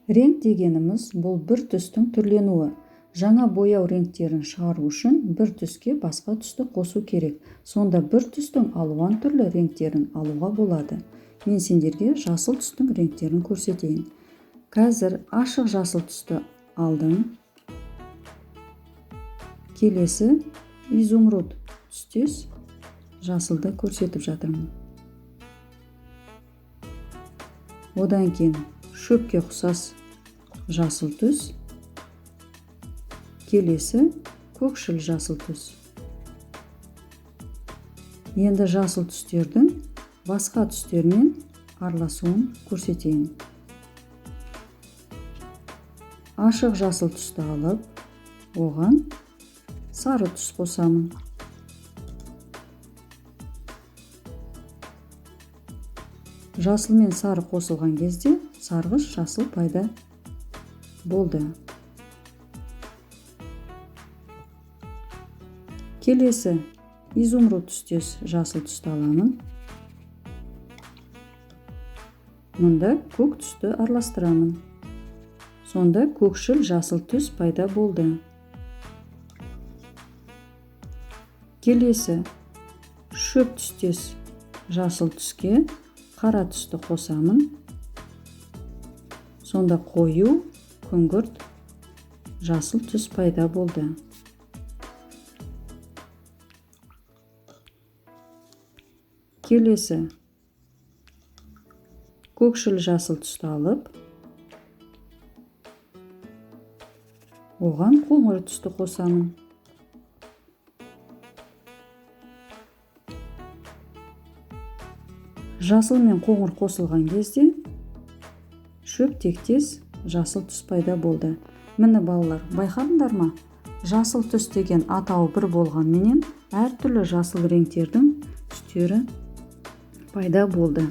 Реңк дегеніміз бұл бір түстің түрленуі. Жаңа бояу реңктерін шығару үшін бір түске басқа түсті қосу керек. Сонда бір түстің алуан түрлі реңктерін алуға болады. Мен сендерге жасыл түстің реңктерін көрсетейін. Қазір ашық жасыл түсті алдым. Келесі изумруд түстес жасылды көрсетіп жатырмын. Одан кейін шөпке ұқсас жасыл түс. Келесі көкшіл жасыл түс. Енді жасыл түстердің басқа түстермен араласуын көрсетейін. Ашық жасыл түсті алып, оған сары түс қосамын. Жасыл мен сары қосылған кезде сарғыш жасыл пайда болды. Келесі изумруд түстес жасыл түсті аламын. Мұнда көк түсті араластырамын. Сонда көкшіл жасыл түс пайда болды. Келесі шөп түстес жасыл түске қара түсті қосамын. Сонда қою күңгірт жасыл түс пайда болды. Келесі көкшіл жасыл түсті алып, оған қоңыр түсті қосамын. Жасыл мен қоңыр қосылған кезде шөп тектес жасыл түс пайда болды. Міне балалар, байқадыңдар ма? Жасыл түс деген атауы бір болғанменен әртүрлі жасыл реңктердің түстері пайда болды.